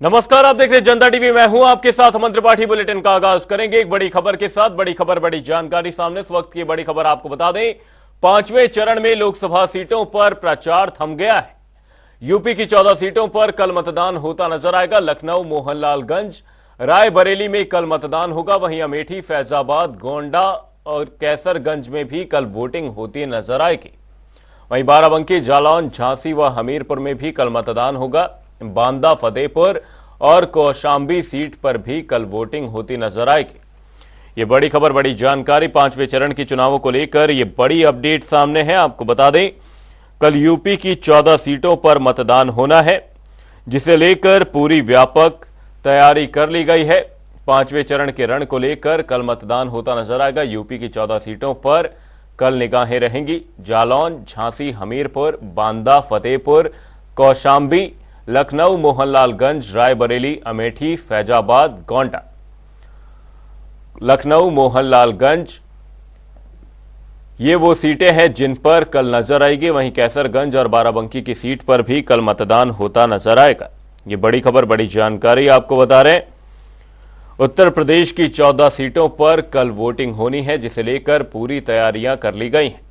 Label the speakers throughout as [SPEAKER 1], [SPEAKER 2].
[SPEAKER 1] नमस्कार, आप देख रहे हैं जनता टीवी। मैं हूं आपके साथ अमन त्रिपाठी। बुलेटिन का आगाज करेंगे एक बड़ी खबर के साथ। बड़ी खबर, बड़ी जानकारी सामने। इस वक्त की बड़ी खबर आपको बता दें, पांचवें चरण में लोकसभा सीटों पर प्रचार थम गया है। यूपी की 14 सीटों पर कल मतदान होता नजर आएगा। लखनऊ, मोहनलालगंज, रायबरेली में कल मतदान होगा। वहीं अमेठी, फैजाबाद, गोंडा और कैसरगंज में भी कल वोटिंग होती नजर आएगी। वहीं बाराबंकी, जालौन, झांसी व हमीरपुर में भी कल मतदान होगा। बांदा, फतेहपुर और कौशांबी सीट पर भी कल वोटिंग होती नजर आएगी। ये बड़ी खबर, बड़ी जानकारी। पांचवें चरण के चुनावों को लेकर ये बड़ी अपडेट सामने है। आपको बता दें, कल यूपी की 14 सीटों पर मतदान होना है, जिसे लेकर पूरी व्यापक तैयारी कर ली गई है। पांचवें चरण के रण को लेकर कल मतदान होता नजर आएगा। यूपी की 14 सीटों पर कल निगाहें रहेंगी। जालौन, झांसी, हमीरपुर, बांदा, फतेहपुर, कौशांबी, लखनऊ, मोहनलालगंज, रायबरेली, अमेठी, फैजाबाद, गोंडा। लखनऊ, मोहनलालगंज ये वो सीटें हैं जिन पर कल नजर आएगी। वहीं कैसरगंज और बाराबंकी की सीट पर भी कल मतदान होता नजर आएगा। ये बड़ी खबर, बड़ी जानकारी आपको बता रहे हैं। उत्तर प्रदेश की 14 सीटों पर कल वोटिंग होनी है, जिसे लेकर पूरी तैयारियां कर ली गई हैं।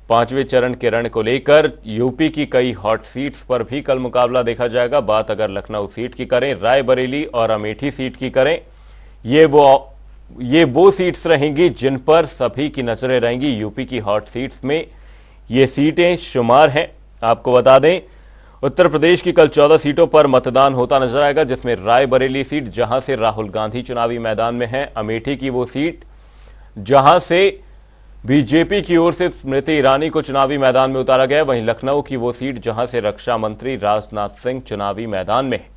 [SPEAKER 1] पांचवें चरण के रण को लेकर यूपी की कई हॉट सीट्स पर भी कल मुकाबला देखा जाएगा। बात अगर लखनऊ सीट की करें, रायबरेली और अमेठी सीट की करें, ये वो सीट्स रहेंगी जिन पर सभी की नजरें रहेंगी। यूपी की हॉट सीट्स में ये सीटें शुमार हैं। आपको बता दें, उत्तर प्रदेश की कल 14 सीटों पर मतदान होता नजर आएगा, जिसमें रायबरेली सीट, जहां से राहुल गांधी चुनावी मैदान में है। अमेठी की वो सीट जहां से बीजेपी की ओर से स्मृति ईरानी को चुनावी मैदान में उतारा गया। वहीं लखनऊ की वो सीट जहां से रक्षा मंत्री राजनाथ सिंह चुनावी मैदान में है।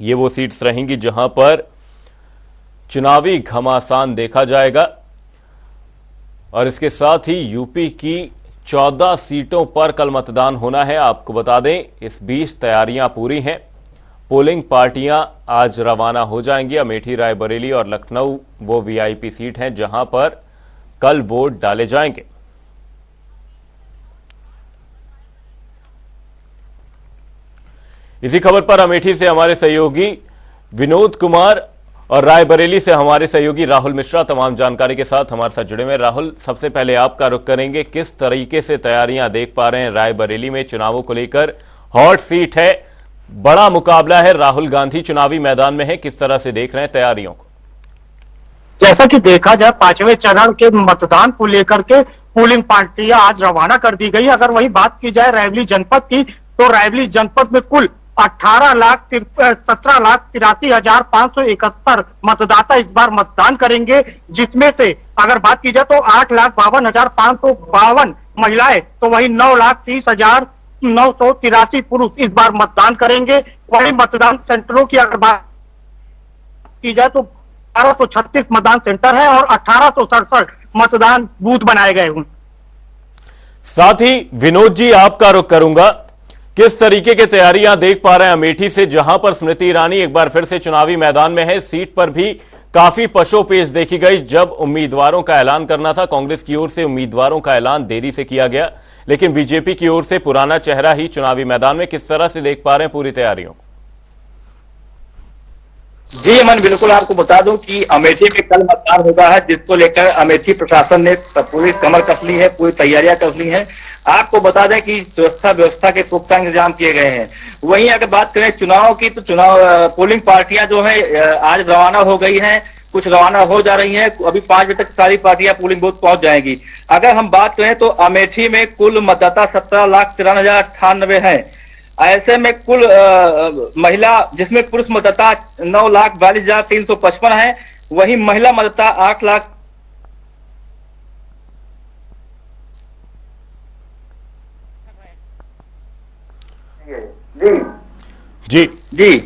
[SPEAKER 1] ये वो सीट्स रहेंगी जहां पर चुनावी घमासान देखा जाएगा। और इसके साथ ही यूपी की 14 सीटों पर कल मतदान होना है। आपको बता दें, इस बीच तैयारियां पूरी हैं। पोलिंग पार्टियां आज रवाना हो जाएंगी। अमेठी, रायबरेली और लखनऊ वो वीआईपी सीट हैं जहां पर कल वोट डाले जाएंगे। इसी खबर पर अमेठी से हमारे सहयोगी विनोद कुमार और रायबरेली से हमारे सहयोगी राहुल मिश्रा तमाम जानकारी के साथ हमारे साथ जुड़े हुए। राहुल, सबसे पहले आपका रुख करेंगे, किस तरीके से तैयारियां देख पा रहे हैं रायबरेली में चुनावों को लेकर? हॉट सीट है, बड़ा मुकाबला है, राहुल गांधी चुनावी मैदान में है, किस तरह से देख रहे हैं तैयारियों को?
[SPEAKER 2] जैसा कि देखा जाए, पांचवें चरण के मतदान को लेकर के पोलिंग पार्टियां आज रवाना कर दी गई। अगर वही बात की जाए रायबरेली जनपद की, तो रायबरेली जनपद में कुल 17,83,571 मतदाता इस बार मतदान करेंगे, जिसमें से अगर बात की जाए तो 8,52,552 महिलाएं, तो वही 9,30,983 पुरुष इस बार मतदान करेंगे। वही मतदान सेंटरों की अगर बात की जाए तो 1836 मतदान सेंटर है और 1867 मतदान बूथ बनाए गए हैं।
[SPEAKER 1] साथ ही विनोद जी, आपका रुख करूंगा, किस तरीके की तैयारियां देख पा रहे हैं अमेठी से, जहां पर स्मृति ईरानी एक बार फिर से चुनावी मैदान में है? सीट पर भी काफी पशोपेश देखी गई। जब उम्मीदवारों का ऐलान करना था, कांग्रेस की ओर से उम्मीदवारों का ऐलान देरी से किया गया, लेकिन बीजेपी की ओर से पुराना चेहरा ही चुनावी मैदान में। किस तरह से देख पा रहे हैं पूरी तैयारियों?
[SPEAKER 3] जी अमन, बिल्कुल आपको बता दूं कि अमेठी में कल मतदान होगा है, जिसको लेकर अमेठी प्रशासन ने पूरी कमर कस ली है, पूरी तैयारियां कर ली हैं। आपको बता दें कि सुरक्षा व्यवस्था के पुख्ता इंतजाम किए गए हैं। वहीं अगर बात करें चुनाव की, तो चुनाव पोलिंग पार्टियां जो है आज रवाना हो गई हैं, कुछ रवाना हो जा रही हैं। अभी 5 बजे तक सारी पार्टियां पोलिंग बूथ पहुंच जाएंगी। अगर हम बात करें तो अमेठी में कुल मतदाता 17,93,098 हैं। ऐसे में कुल महिला, जिसमें पुरुष मतदाता 9,42,355 है, वहीं महिला मतदाता 8 लाख
[SPEAKER 1] जी
[SPEAKER 3] जी।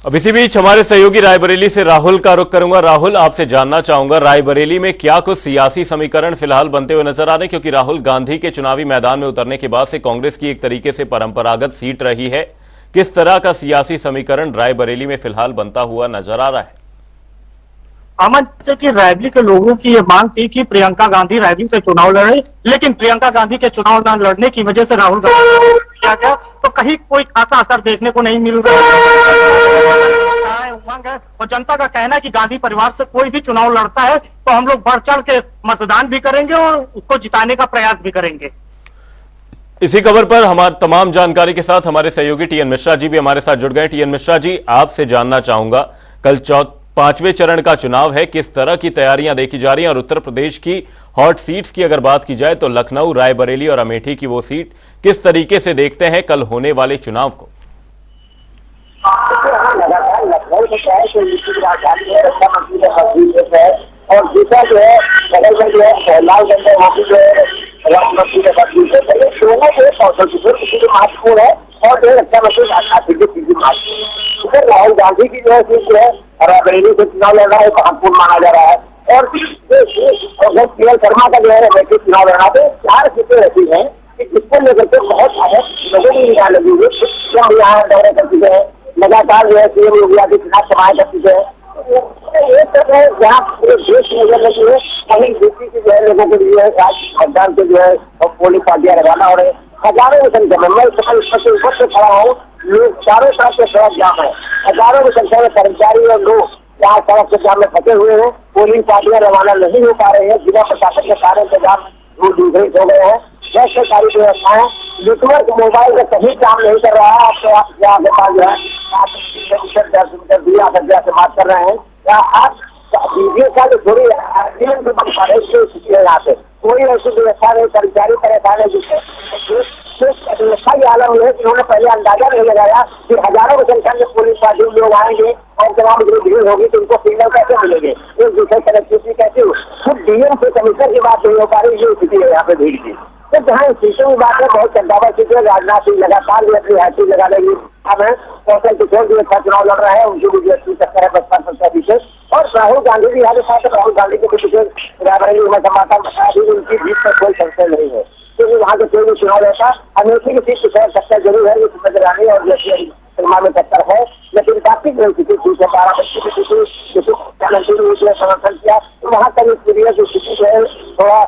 [SPEAKER 1] अब इसी बीच हमारे सहयोगी रायबरेली से राहुल का रुख करूंगा। राहुल, आपसे जानना चाहूंगा, रायबरेली में क्या कुछ सियासी समीकरण फिलहाल बनते हुए नजर आ रहे हैं? क्योंकि राहुल गांधी के चुनावी मैदान में उतरने के बाद से कांग्रेस की एक तरीके से परंपरागत सीट रही है। किस तरह का सियासी समीकरण रायबरेली में फिलहाल बनता हुआ नजर आ रहा है?
[SPEAKER 2] अमन, कि रायबरेली के लोगों की यह मांग थी कि प्रियंका गांधी रायबरेली से चुनाव लड़े, लेकिन प्रियंका गांधी के चुनाव न लड़ने की वजह से राहुल गांधी किया गया तो कहीं कोई खासा असर देखने को नहीं मिल रहा है। उमंग है और जनता का कहना है कि गांधी परिवार से कोई भी चुनाव लड़ता है तो हम लोग बढ़ चढ़ के मतदान भी करेंगे और उसको जिताने का प्रयास भी करेंगे।
[SPEAKER 1] इसी खबर पर हमारी तमाम जानकारी के साथ हमारे सहयोगी टीएन मिश्रा जी भी हमारे साथ जुड़ गए। टीएन मिश्रा जी, आपसे जानना चाहूंगा, कल 5वें चरण का चुनाव है, किस तरह की तैयारियां देखी जा रही हैं और उत्तर प्रदेश की हॉट सीट्स की अगर बात की जाए तो लखनऊ, रायबरेली और अमेठी की वो सीट किस तरीके से देखते हैं कल होने वाले चुनाव को?
[SPEAKER 4] लखनऊ में क्या है कि राजधानी है, रक्षा मंत्री का मंत्री है और दूसरा जो है बगल में जो है लालगंज है, वो भी जो है राजमंत्री का मंत्री है। दोनों जो है कौशल किशोर किसी भी महत्वपूर्ण है और जो है रक्षा मंत्री राजनाथ सिंह की महत्वपूर्ण है। राहुल गांधी की जो है सीट जो है रायबरेली से चुनाव लड़ना है महत्वपूर्ण माना जा रहा है और केएल शर्मा का जो है अमेठी चुनाव लड़ना है। 4 सीटें ऐसी हैं कि जिसको लेकर के बहुत लोगों की निगाह लगी हुई है। यहाँ दौरे कर चुके हैं, लगातार जो है सीएम योगी आदित्यनाथ सभाएं कर चुके हैं। एक तरफ है जहाँ पूरे देश की नजर लगी है, कहीं यूपी की जो है लोगों के लिए आज मतदान के जो है पोलिंग पार्टियां लगाना हो रहे हैं। हजारों की संख्या में, मैं इस ऊपर से खड़ा हूँ, लोग चारों तरफ से सड़क जाम है, हजारों की संख्या में कर्मचारी और लोग यहाँ सड़क के जाम में फंसे हुए हैं। पोलिंग पार्टियां रवाना नहीं हो पा रहे हैं, जिला प्रशासन के सारे इंतजाम दूसरे हो गए हैं। जैसे सारी व्यवस्थाएं नेटवर्क मोबाइल का कहीं काम नहीं कर रहा है। आपके आपके पास जो है 10 मीटर दूर आकर से बात कर रहे हैं या आप वीडियो का जो थोड़ी स्थिति है यहाँ पे कोई ऐसी व्यवस्था नहीं, कर्मचारी परेशान है जिससे व्यवस्था की आलम है कि उन्होंने पहले अंदाजा नहीं लगाया कि हजारों की संख्या में पुलिस पार्टी लोग आएंगे और तमाम जो भीड़ होगी तो उनको सिग्नल कैसे मिलेंगे, एक दूसरे कनेक्टिविटी कैसे हो, खुद डीएम से कमिश्नर की बात नहीं हो पा रही, ये स्थिति है यहाँ पे भीड़ की। तो जहाँ सीटों की बात है बहुत चंदावा सीट है, राजनाथ सिंह लगातार भी अपनी हैट्रिक लगाने की काम है, कौशल किशोर भी अच्छा चुनाव लड़ रहा है, उनकी भी अच्छी टक्कर है 55% पीछे और राहुल गांधी भी यहाँ साथ राहुल गांधी के पीछे रायबरेली में समाचार बताया भी उनकी जीत पर कोई संशय नहीं है क्योंकि वहाँ के कोई भी चुनाव रहता। अमेठी की सीट की टक्कर जरूर है, ये नजर आ रही है और जैसे शर्मा में टक्कर है, लेकिन काफी ठीक है 12 की स्थिति समर्थन किया तो वहाँ का जो स्थिति जो है थोड़ा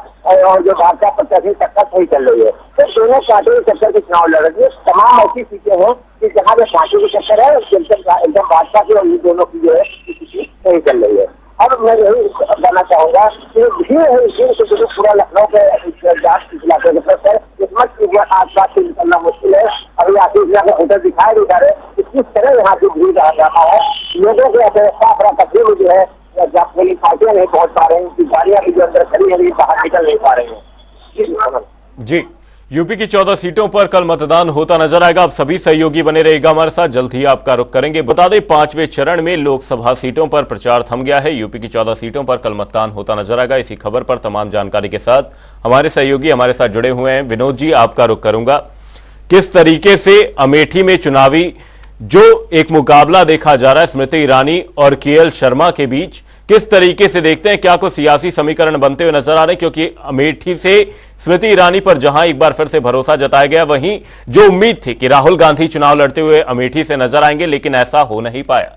[SPEAKER 4] और जो भाजपा प्रत्याशी टक्कर सही चल रही है। तो दोनों पार्टी की टक्कर के चुनाव लड़ रही है। तमाम ऐसी सीटें हैं कि जहाँ पे पार्टी की टक्कर है एकदम भाजपा की और ये दोनों की जो है स्थिति सही चल रही है। अब मैं यही कहना चाहूंगा कि भीड़ है, भीड़ से जो पूरा लखनऊ के इलाके के तरफ है, इस मत की आसपास से निकलना मुश्किल है। अभी आशीष के होटल दिखाई नहीं जा रहे, किस तरह यहाँ की भीड़ आ जाता है, लोगों के अफरा तफरी में जो है जब पुलिस पार्टियां नहीं पहुंच पा रहे हैं, उनकी गाड़ियां भी जो अंदर खड़ी है बाहर निकल नहीं पा रही है।
[SPEAKER 1] जी, यूपी की 14 सीटों पर कल मतदान होता नजर आएगा। आप सभी सहयोगी बने रहेगा हमारे साथ, जल्द ही आपका रुख करेंगे। बता दें 5वें चरण में लोकसभा सीटों पर प्रचार थम गया है। यूपी की 14 सीटों पर कल मतदान होता नजर आएगा। इसी खबर पर तमाम जानकारी के साथ हमारे सहयोगी हमारे साथ जुड़े हुए हैं। विनोद जी, आपका रुख करूंगा, किस तरीके से अमेठी में चुनावी जो एक मुकाबला देखा जा रहा है स्मृति ईरानी और केएल शर्मा के बीच, किस तरीके से देखते हैं? क्या कुछ सियासी समीकरण बनते हुए नजर आ रहे हैं? क्योंकि अमेठी से स्मृति ईरानी पर जहां एक बार फिर से भरोसा जताया गया, वहीं जो उम्मीद थी कि राहुल गांधी चुनाव लड़ते हुए अमेठी से नजर आएंगे, लेकिन ऐसा हो नहीं पाया।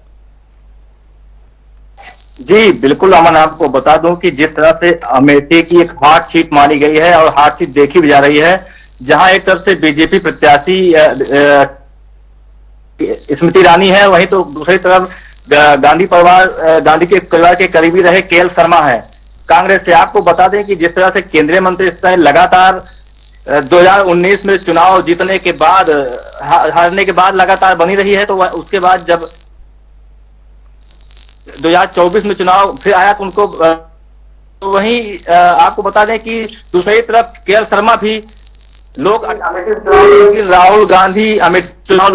[SPEAKER 3] जी बिल्कुल अमन, आपको बता दूं कि जिस तरह से अमेठी की एक हार्ड सीट मानी गई है और हार्ड सीट देखी भी जा रही है, जहां एक तरफ से बीजेपी प्रत्याशी स्मृति ईरानी है, वहीं तो दूसरी तरफ गांधी के परिवार के करीबी रहे केएल शर्मा है कांग्रेस से। आपको बता दें कि जिस तरह से केंद्रीय मंत्री इस तरह लगातार 2019 में चुनाव जीतने के बाद हारने के बाद लगातार बनी रही है, तो उसके बाद जब 2024 में चुनाव फिर आया तो उनको तो वहीं आपको बता दें कि दूसरी तरफ केएल शर्मा भी लोग राहुल गांधी अमेठी चुनाव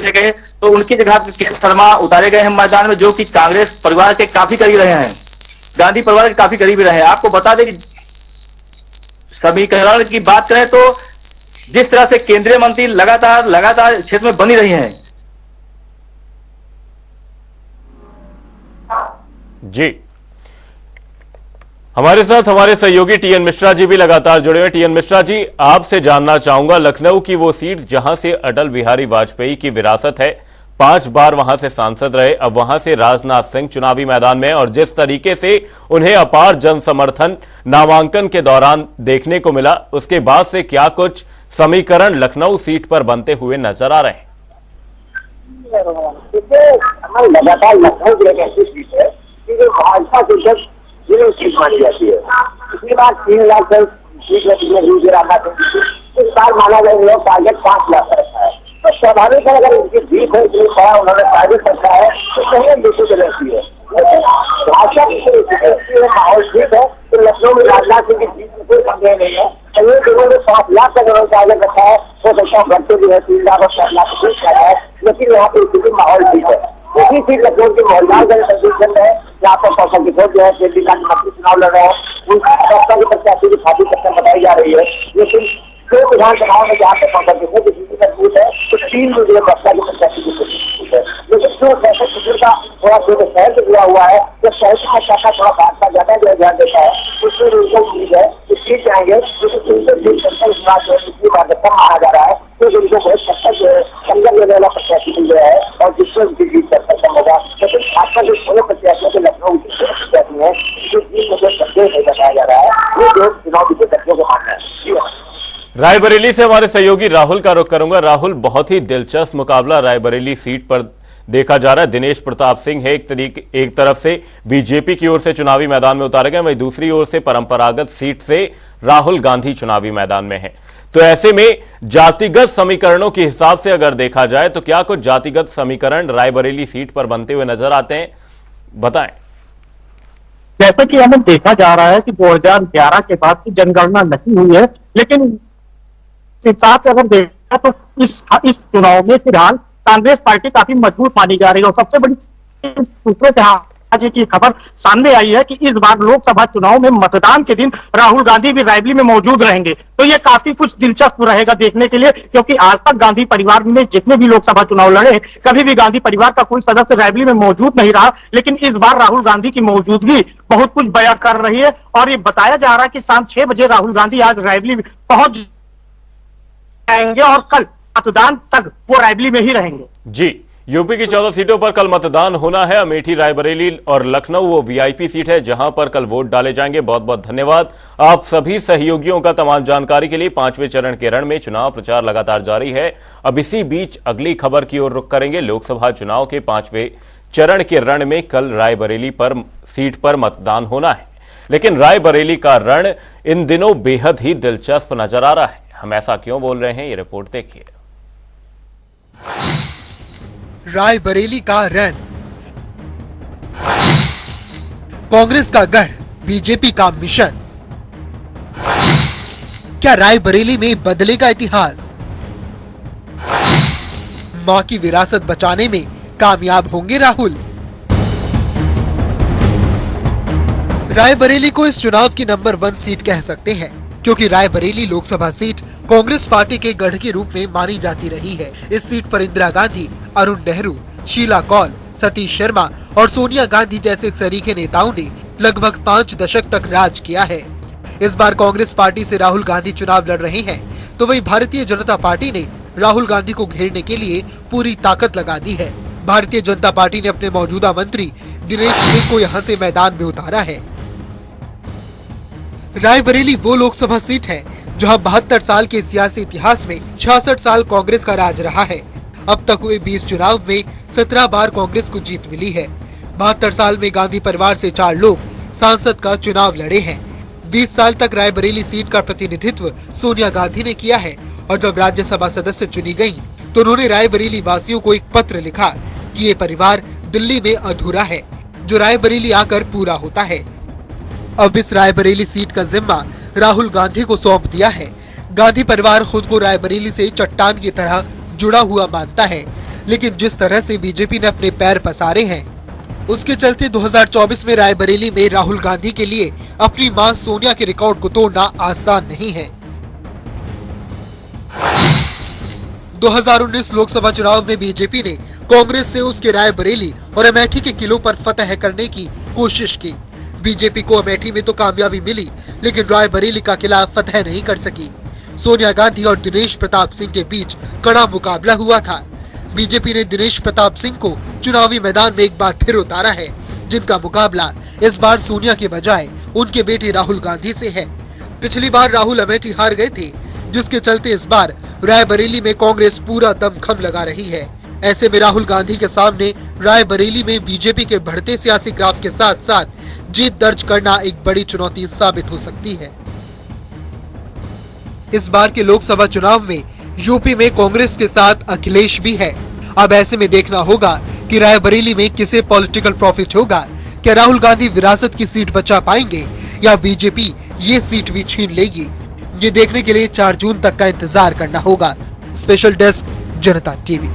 [SPEAKER 3] गए तो उनकी जगह केएल शर्मा उतारे गए हैं मैदान में, जो कि कांग्रेस परिवार के काफी करीब रहे हैं, गांधी परिवार के काफी करीब रहे हैं। आपको बता दें कि समीकरण की बात करें तो जिस तरह से केंद्रीय मंत्री लगातार क्षेत्र में बनी रही हैं।
[SPEAKER 1] जी, हमारे साथ हमारे सहयोगी टीएन मिश्रा जी भी लगातार जुड़े हुए। टीएन मिश्रा जी, आपसे जानना चाहूंगा, लखनऊ की वो सीट जहां से अटल बिहारी वाजपेयी की विरासत है, 5 बार वहां से सांसद रहे, अब वहां से राजनाथ सिंह चुनावी मैदान में, और जिस तरीके से उन्हें अपार जन समर्थन नामांकन के दौरान देखने को मिला, उसके बाद से क्या कुछ समीकरण लखनऊ सीट पर बनते हुए नजर आ रहे हैं।
[SPEAKER 4] लगातार लखनऊ की एक ऐसी सीट है कि जो भाजपा की जब जिले सीट मानी जाती है, पिछली बार 3 लाख सीट इस बार माना गया टारगेट 5 लाख का रखा है। तो स्वाभाविक है अगर इनकी जीत है, इतनी बड़ा उन्होंने टारगेट रखा है तो कहीं दूसरी की रहती है, लेकिन भाजपा की माहौल ठीक है। तो लखनऊ में राजनाथ सिंह की जीत में कोई संदेह नहीं है। ये दोनों ने 5 लाख का जो टारगेट रखा है हो सकता है घटते भी है 3 लाख और 7 लाख का है, लेकिन यहाँ पे स्थिति माहौल ठीक है। इसी सीट लखनऊ के मोहल्लाल चल रहे हैं जहाँ पर कौशल किशोर जो है दिल्ली का चुनाव लड़ रहे हैं, उनकी सत्ता की प्रत्याशी की खाती तक बताई जा रही है। लेकिन 2 विधानसभाओं में जहाँ पे कौशल किशोर की जीत मजबूत है तो 3 में जो बसपा की प्रत्याशी की मजबूत है। लेकिन जो कौशल किशोर का थोड़ा छोटे शहर से जुड़ा हुआ है, तो शहर का शाखा थोड़ा भाजपा ज्यादा जो ध्यान देता है, उसमें उनको उम्मीद है कि सीट जाएंगे, क्योंकि 370 पिछली बार जब कम माना जा रहा है तो उनको बहुत संगत लेने वाला प्रत्याशी मिल गया है और जिसमें उनकी जीत का कम होगा। लेकिन भाजपा जो छोटे प्रत्याशियों के लखनऊ की प्रत्याशी है, जो जीत में कोई संदेह नहीं बताया जा रहा है, वो जो चुनाव विशेषज्ञों को मानना है।
[SPEAKER 1] रायबरेली से हमारे सहयोगी राहुल का रुख करूंगा। राहुल, बहुत ही दिलचस्प मुकाबला रायबरेली सीट पर देखा जा रहा है। दिनेश प्रताप सिंह है एक तरफ से बीजेपी की ओर से चुनावी मैदान में उतारे गए, वहीं दूसरी ओर से परंपरागत सीट से राहुल गांधी चुनावी मैदान में है। तो ऐसे में जातिगत समीकरणों के हिसाब से अगर देखा जाए तो क्या कुछ जातिगत समीकरण रायबरेली सीट पर बनते हुए नजर आते हैं, बताएं।
[SPEAKER 2] जैसा कि हमें देखा जा रहा है कि 2011 के बाद की जनगणना नहीं हुई है, लेकिन हिसाब से अगर देखा तो इस चुनाव में फिलहाल कांग्रेस पार्टी काफी मजबूत मानी जा रही है। और सबसे बड़ी सूत्रों से आज की खबर सामने आई है कि इस बार लोकसभा चुनाव में मतदान के दिन राहुल गांधी भी रायबरेली में मौजूद रहेंगे। तो ये काफी कुछ दिलचस्प रहेगा देखने के लिए, क्योंकि आज तक गांधी परिवार में जितने भी लोकसभा चुनाव लड़े, कभी भी गांधी परिवार का कोई सदस्य रायबरेली में मौजूद नहीं रहा। लेकिन इस बार राहुल गांधी की मौजूदगी बहुत कुछ बयां कर रही है और ये बताया जा रहा है कि शाम 6 बजे राहुल गांधी आज रायबरेली पहुंच जाएंगे और कल मतदान तक वो रायबरेली में ही रहेंगे।
[SPEAKER 1] जी, यूपी की 14 सीटों पर कल मतदान होना है। अमेठी, रायबरेली और लखनऊ वो वीआईपी सीट है जहां पर कल वोट डाले जाएंगे। बहुत बहुत धन्यवाद आप सभी सहयोगियों का तमाम जानकारी के लिए। 5वें चरण के रण में चुनाव प्रचार लगातार जारी है। अब इसी बीच अगली खबर की ओर रुख करेंगे। लोकसभा चुनाव के 5वें चरण के रण में कल रायबरेली पर सीट पर मतदान होना है, लेकिन रायबरेली का रण इन दिनों बेहद ही दिलचस्प नजर आ रहा है। हम ऐसा क्यों बोल रहे हैं, ये रिपोर्ट देखिए।
[SPEAKER 5] रायबरेली का रण, कांग्रेस का गढ़, बीजेपी का मिशन। क्या रायबरेली में बदलेगा इतिहास? मां की विरासत बचाने में कामयाब होंगे राहुल? रायबरेली को इस चुनाव की नंबर 1 सीट कह सकते हैं, क्योंकि रायबरेली लोकसभा सीट कांग्रेस पार्टी के गढ़ के रूप में मानी जाती रही है। इस सीट पर इंदिरा गांधी, अरुण नेहरू, शीला कौल, सतीश शर्मा और सोनिया गांधी जैसे सरीखे नेताओं ने लगभग 5 दशक तक राज किया है। इस बार कांग्रेस पार्टी से राहुल गांधी चुनाव लड़ रहे हैं, तो वहीं भारतीय जनता पार्टी ने राहुल गांधी को घेरने के लिए पूरी ताकत लगा दी है। भारतीय जनता पार्टी ने अपने मौजूदा मंत्री दिनेश सिंह को यहां से मैदान में उतारा है। रायबरेली वो लोकसभा सीट है जहां 72 साल के सियासी इतिहास में 66 साल कांग्रेस का राज रहा है। अब तक हुए 20 चुनाव में 17 बार कांग्रेस को जीत मिली है। 72 साल में गांधी परिवार से 4 लोग सांसद का चुनाव लड़े हैं। 20 साल तक रायबरेली सीट का प्रतिनिधित्व सोनिया गांधी ने किया है और जब राज्यसभा सदस्य चुनी गयी तो उन्होंने रायबरेली वासियों को एक पत्र लिखा कि ये परिवार दिल्ली में अधूरा है, जो रायबरेली आकर पूरा होता है। अब इस रायबरेली सीट का जिम्मा राहुल गांधी को सौंप दिया है। गांधी परिवार खुद को रायबरेली से चट्टान की तरह जुड़ा हुआ मानता है, लेकिन जिस तरह से बीजेपी ने अपने पैर पसारे हैं, उसके चलते 2024 में रायबरेली में राहुल गांधी के लिए अपनी मां सोनिया के रिकॉर्ड को तोड़ना आसान नहीं है। 2019 लोकसभा चुनाव में बीजेपी ने कांग्रेस से उसके रायबरेली और अमेठी के किलों पर फतह करने की कोशिश की। बीजेपी को अमेठी में तो कामयाबी मिली, लेकिन रायबरेली का किला फतह नहीं कर सकी। सोनिया गांधी और दिनेश प्रताप सिंह के बीच कड़ा मुकाबला हुआ था। बीजेपी ने दिनेश प्रताप सिंह को चुनावी मैदान में एक बार फिर उतारा है, जिनका मुकाबला इस बार सोनिया के बजाय उनके बेटे राहुल गांधी से है। पिछली बार राहुल अमेठी हार गए थे, जिसके चलते इस बार रायबरेली में कांग्रेस पूरा दमखम लगा रही है। ऐसे में राहुल गांधी के सामने रायबरेली में बीजेपी के बढ़ते सियासी ग्राफ के साथ साथ जीत दर्ज करना एक बड़ी चुनौती साबित हो सकती है। इस बार के लोकसभा चुनाव में यूपी में कांग्रेस के साथ अखिलेश भी है। अब ऐसे में देखना होगा कि रायबरेली में किसे पॉलिटिकल प्रॉफिट होगा। क्या राहुल गांधी विरासत की सीट बचा पाएंगे या बीजेपी ये सीट भी छीन लेगी? ये देखने के लिए 4 जून तक का इंतजार करना होगा। स्पेशल डेस्क, जनता टीवी।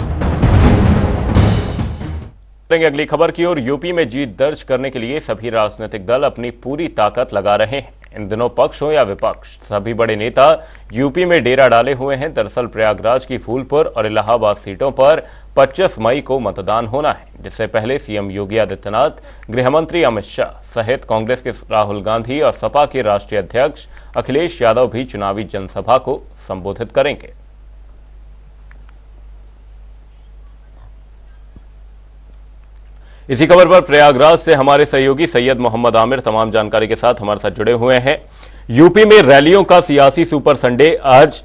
[SPEAKER 1] अगली खबर की ओर। यूपी में जीत दर्ज करने के लिए सभी राजनीतिक दल अपनी पूरी ताकत लगा रहे हैं। इन दिनों पक्ष हो या विपक्ष, सभी बड़े नेता यूपी में डेरा डाले हुए हैं। दरअसल प्रयागराज की फूलपुर और इलाहाबाद सीटों पर 25 मई को मतदान होना है, जिससे पहले सीएम योगी आदित्यनाथ, गृह मंत्री अमित शाह सहित कांग्रेस के राहुल गांधी और सपा के राष्ट्रीय अध्यक्ष अखिलेश यादव भी चुनावी जनसभा को संबोधित करेंगे। इसी खबर पर प्रयागराज से हमारे सहयोगी सैयद मोहम्मद आमिर तमाम जानकारी के साथ हमारे साथ जुड़े हुए हैं। यूपी में रैलियों का सियासी सुपर संडे आज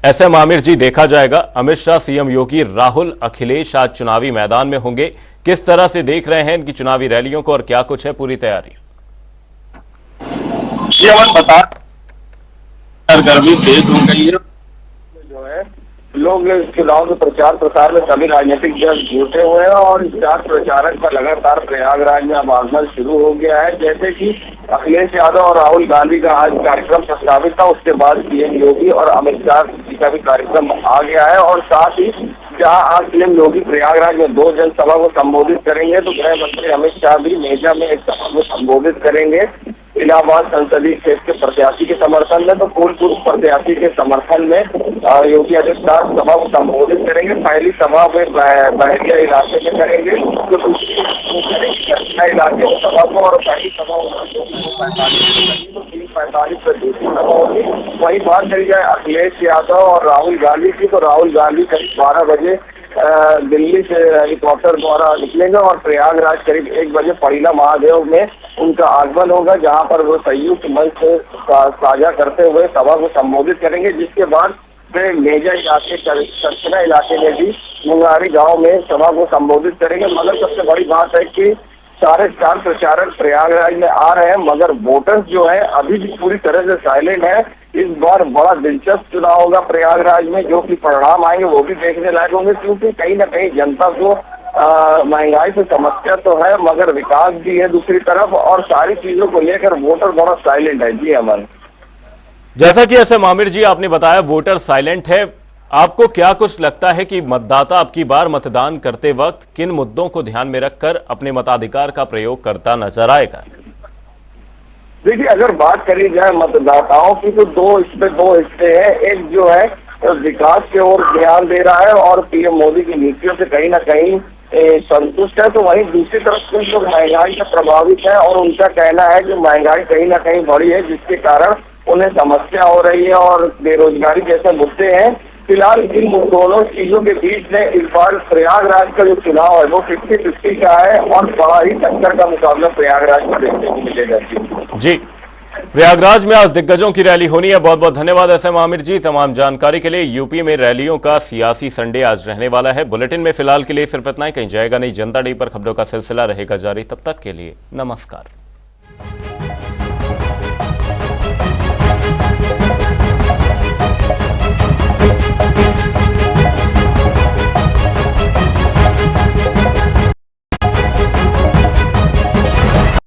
[SPEAKER 1] एसएम आमिर जी देखा जाएगा। अमित शाह, सीएम योगी, राहुल, अखिलेश आज चुनावी मैदान में होंगे। किस तरह से देख रहे हैं इनकी चुनावी रैलियों को और क्या कुछ है पूरी तैयारी?
[SPEAKER 4] ये हम बता, गर्मी तेज हो गई है, जो है लोग चुनाव के प्रचार प्रसार में सभी राजनीतिक दल जुटे हुए हैं और स्टार प्रचारक का लगातार प्रयागराज में अब आगमन शुरू हो गया है। जैसे कि अखिलेश यादव और राहुल गांधी का आज कार्यक्रम प्रस्तावित था, उसके बाद सीएम योगी और अमित शाह जी का भी कार्यक्रम आ गया है। और साथ ही जहां आज सीएम योगी प्रयागराज में 2 जनसभा को संबोधित करेंगे तो गृह मंत्री अमित शाह भी मेजा में एक सभा को संबोधित करेंगे। इलाहाबाद संसदीय क्षेत्र के प्रत्याशी के समर्थन में तो फूलपुर प्रत्याशी के समर्थन में योगी आदित्यनाथ सभा को संबोधित करेंगे। पहली सभा वे बहरिया इलाके में करेंगे, तो दूसरी इलाके में सभा को, और पहली सभा 3:45 पर दूसरी सभा होगी। वही बात चली जाए अखिलेश यादव और राहुल गांधी की, तो राहुल गांधी करीब 12 बजे दिल्ली से हेलीकॉप्टर द्वारा निकलेंगे और प्रयागराज करीब 1 बजे पड़ीला महादेव में उनका आगमन होगा, जहां पर वो संयुक्त मंच साझा करते हुए सभा को संबोधित करेंगे। जिसके बाद वे मेजा इलाके, चरचना इलाके में भी मुंगारी गांव में सभा को संबोधित करेंगे। मगर सबसे बड़ी बात है कि सारे स्टार प्रचारक प्रयागराज में आ रहे हैं, मगर वोटर्स जो है अभी भी पूरी तरह से साइलेंट है। इस बार बड़ा दिलचस्प चुनाव होगा प्रयागराज में, जो कि परिणाम आएंगे वो भी देखने लायक होंगे, क्योंकि कहीं ना कहीं जनता को महंगाई से समस्या तो है, मगर विकास भी है दूसरी तरफ, और सारी चीजों को लेकर वोटर बड़ा साइलेंट है। जी अमन,
[SPEAKER 1] जैसा कि एसएम आमिर जी आपने बताया, वोटर साइलेंट है। आपको क्या कुछ लगता है कि मतदाता अब की बार मतदान करते वक्त किन मुद्दों को ध्यान में रखकर अपने मताधिकार का प्रयोग करता नजर आएगा?
[SPEAKER 4] देखिए, अगर बात करी जाए मतदाताओं की तो दो हिस्से हैं। एक जो है विकास की ओर ध्यान दे रहा है और पीएम मोदी की नीतियों से कहीं ना कहीं संतुष्ट है, तो वहीं दूसरी तरफ कुछ लोग महंगाई से प्रभावित है और उनका कहना है कि महंगाई कहीं ना कहीं बढ़ी है, जिसके कारण उन्हें समस्या हो रही है और बेरोजगारी जैसे मुद्दे हैं। फिलहाल इन दोनों चीजों के बीच में इस बार प्रयागराज का जो चुनाव है वो 50-50 का है और बड़ा ही टक्कर का मुकाबला प्रयागराज में देखने को मिलेगा।
[SPEAKER 1] जी, प्रयागराज में आज दिग्गजों की रैली होनी है। बहुत बहुत धन्यवाद एसएम आमिर जी तमाम जानकारी के लिए। यूपी में रैलियों का सियासी संडे आज रहने वाला है। बुलेटिन में फिलहाल के लिए सिर्फ इतना ही, कहीं जाएगा नहीं। जनता टीवी पर खबरों का सिलसिला रहेगा जारी। तब तक के लिए नमस्कार।